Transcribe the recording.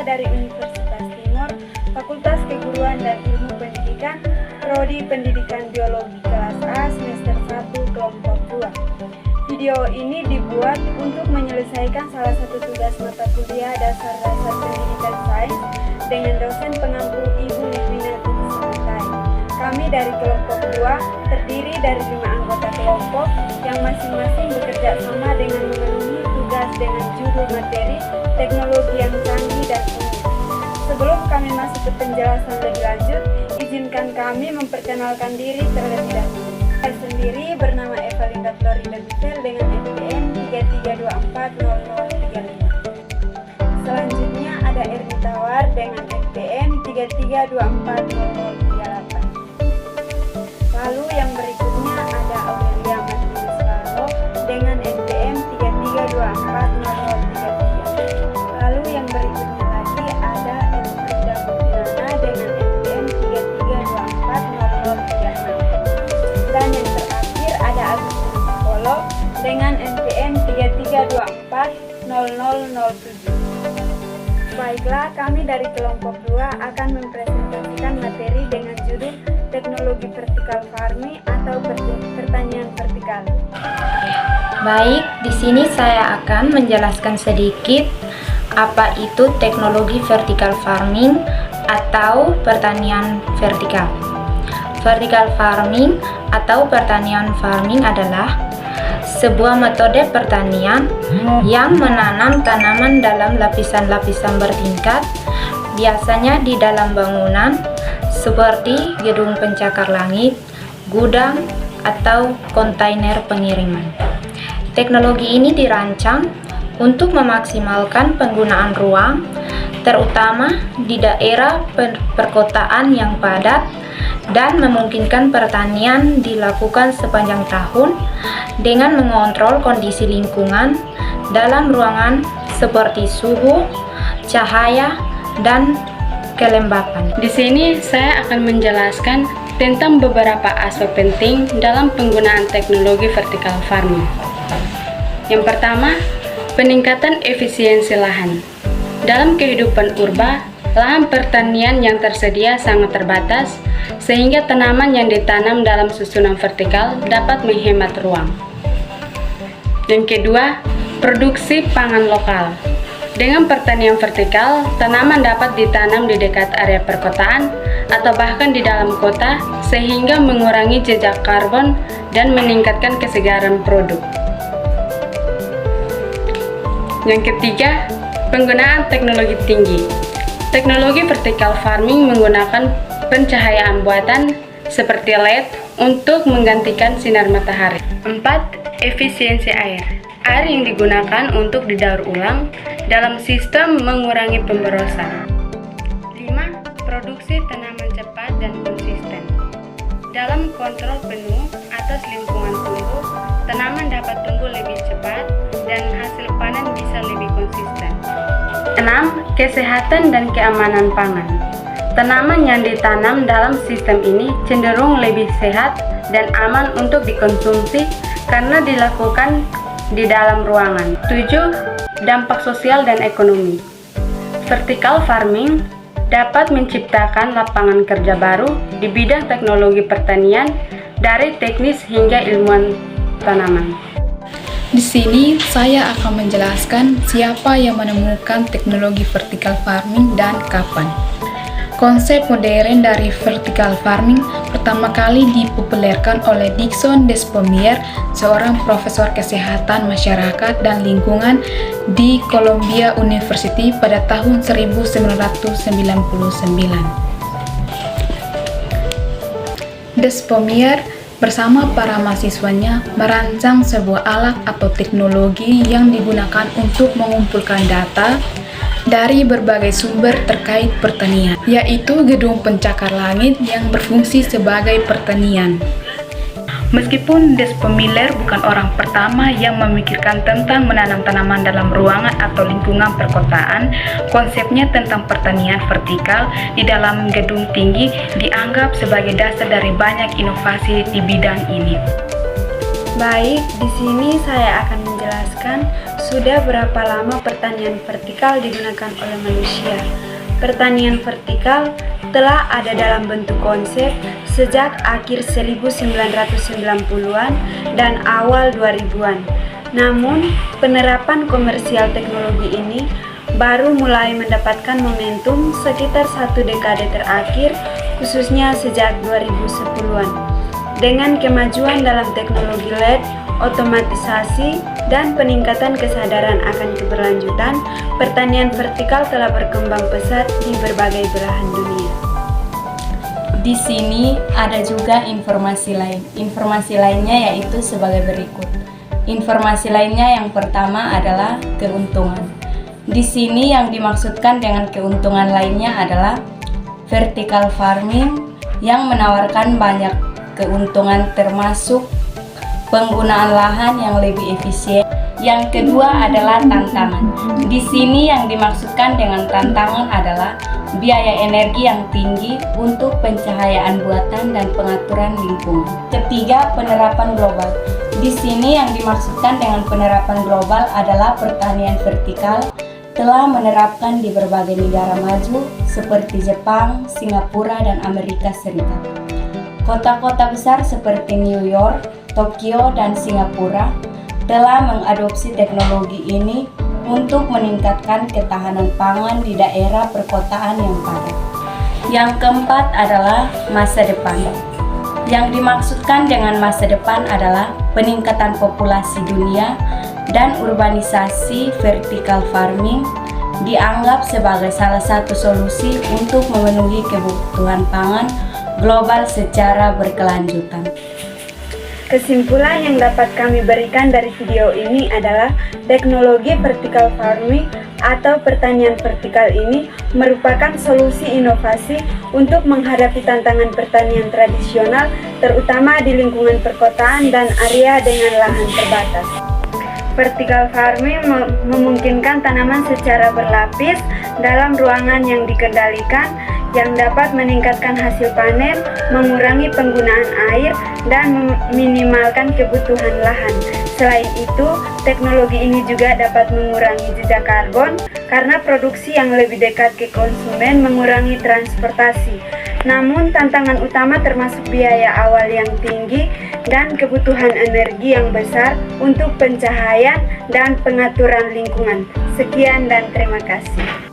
dari Universitas Timur, Fakultas Keguruan dan Ilmu Pendidikan, Prodi Pendidikan Biologi kelas A semester 1 kelompok 2. Video ini dibuat untuk menyelesaikan salah satu tugas mata kuliah dasar-dasar pendidikan sains dengan dosen pengampu Ibu Litwinati Disamatai. Kami dari kelompok 2 terdiri dari 5 anggota kelompok yang masing-masing bekerja sama dengan memenuhi tugas dengan judul materi teknologi yang canggih dan unik. Sebelum kami masuk ke penjelasan lebih lanjut, izinkan kami memperkenalkan diri terlebih dahulu. Saya sendiri bernama Evalinda Florinda Michel dengan NPM 33240035. Selanjutnya ada Erni Tawar dengan NPM 33240038. Lalu yang berikutnya ada Aurelia Martinez Vallo dengan NPM 33240033. Lalu yang berikutnya lagi ada Elfrida Mufinana dengan NPM 33240036. Dan yang terakhir ada Agustin Polo dengan NPM 33240007. Baiklah, kami dari kelompok 2 akan mempresentasikan materi dengan judul Teknologi Vertical Farming atau pertanian vertikal. Baik, di sini saya akan menjelaskan sedikit apa itu teknologi vertical farming atau pertanian vertikal. Vertical farming atau pertanian farming adalah sebuah metode pertanian yang menanam tanaman dalam lapisan-lapisan bertingkat, biasanya di dalam bangunan seperti gedung pencakar langit, gudang, atau kontainer pengiriman. Teknologi ini dirancang untuk memaksimalkan penggunaan ruang, terutama di daerah perkotaan yang padat, dan memungkinkan pertanian dilakukan sepanjang tahun dengan mengontrol kondisi lingkungan dalam ruangan seperti suhu, cahaya, dan kelembapan. Di sini saya akan menjelaskan tentang beberapa aspek penting dalam penggunaan teknologi vertical farming. Yang pertama, peningkatan efisiensi lahan. Dalam kehidupan urba, lahan pertanian yang tersedia sangat terbatas, sehingga tanaman yang ditanam dalam susunan vertikal dapat menghemat ruang. Yang kedua, produksi pangan lokal. Dengan pertanian vertikal, tanaman dapat ditanam di dekat area perkotaan atau bahkan di dalam kota sehingga mengurangi jejak karbon dan meningkatkan kesegaran produk. Yang ketiga, penggunaan teknologi tinggi. Teknologi vertical farming menggunakan pencahayaan buatan seperti LED untuk menggantikan sinar matahari. 4. Efisiensi air. Air yang digunakan untuk didaur ulang dalam sistem mengurangi pemborosan. 5. Produksi tanaman cepat dan konsisten. Dalam kontrol penuh atas lingkungan tumbuh, tanaman dapat tumbuh lebih cepat dan hasil panen bisa lebih konsisten. 6. Kesehatan dan keamanan pangan. Tanaman yang ditanam dalam sistem ini cenderung lebih sehat dan aman untuk dikonsumsi karena dilakukan di dalam ruangan. 7. Dampak sosial dan ekonomi. Vertical farming dapat menciptakan lapangan kerja baru di bidang teknologi pertanian dari teknis hingga ilmuwan tanaman. Di sini saya akan menjelaskan siapa yang menemukan teknologi vertical farming dan kapan. Konsep modern dari vertical farming pertama kali dipopulerkan oleh Dickson Despomier, seorang profesor kesehatan masyarakat dan lingkungan di Columbia University pada tahun 1999. Despomier bersama para mahasiswanya merancang sebuah alat atau teknologi yang digunakan untuk mengumpulkan data dari berbagai sumber terkait pertanian, yaitu gedung pencakar langit yang berfungsi sebagai pertanian. Meskipun Despomier bukan orang pertama yang memikirkan tentang menanam tanaman dalam ruangan atau lingkungan perkotaan, konsepnya tentang pertanian vertikal di dalam gedung tinggi dianggap sebagai dasar dari banyak inovasi di bidang ini. Baik, di sini saya akan menjelaskan menjelaskan sudah berapa lama pertanian vertikal digunakan oleh manusia. Pertanian vertikal telah ada dalam bentuk konsep sejak akhir 1990-an dan awal 2000-an. Namun, penerapan komersial teknologi ini baru mulai mendapatkan momentum sekitar 1 dekade terakhir, khususnya sejak 2010-an. Dengan kemajuan dalam teknologi LED, otomatisasi, dan peningkatan kesadaran akan keberlanjutan, pertanian vertikal telah berkembang pesat di berbagai belahan dunia. Di sini ada juga informasi lain. Informasi lainnya yaitu sebagai berikut. Informasi lainnya yang pertama adalah keuntungan. Di sini yang dimaksudkan dengan keuntungan lainnya adalah vertical farming yang menawarkan banyak keuntungan termasuk penggunaan lahan yang lebih efisien. Yang kedua adalah tantangan. Di sini yang dimaksudkan dengan tantangan adalah biaya energi yang tinggi untuk pencahayaan buatan dan pengaturan lingkungan. Ketiga, penerapan global. Di sini yang dimaksudkan dengan penerapan global adalah pertanian vertikal telah menerapkan di berbagai negara maju seperti Jepang, Singapura, dan Amerika Serikat. Kota-kota besar seperti New York, Tokyo, dan Singapura telah mengadopsi teknologi ini untuk meningkatkan ketahanan pangan di daerah perkotaan yang padat. Yang keempat adalah masa depan. Yang dimaksudkan dengan masa depan adalah peningkatan populasi dunia dan urbanisasi. Vertical farming dianggap sebagai salah satu solusi untuk memenuhi kebutuhan pangan global secara berkelanjutan. Kesimpulan yang dapat kami berikan dari video ini adalah teknologi vertical farming atau pertanian vertikal ini merupakan solusi inovasi untuk menghadapi tantangan pertanian tradisional, terutama di lingkungan perkotaan dan area dengan lahan terbatas. Vertical farming memungkinkan tanaman secara berlapis dalam ruangan yang dikendalikan, yang dapat meningkatkan hasil panen, mengurangi penggunaan air, dan meminimalkan kebutuhan lahan. Selain itu, teknologi ini juga dapat mengurangi jejak karbon karena produksi yang lebih dekat ke konsumen mengurangi transportasi. Namun, tantangan utama termasuk biaya awal yang tinggi dan kebutuhan energi yang besar untuk pencahayaan dan pengaturan lingkungan. Sekian dan terima kasih.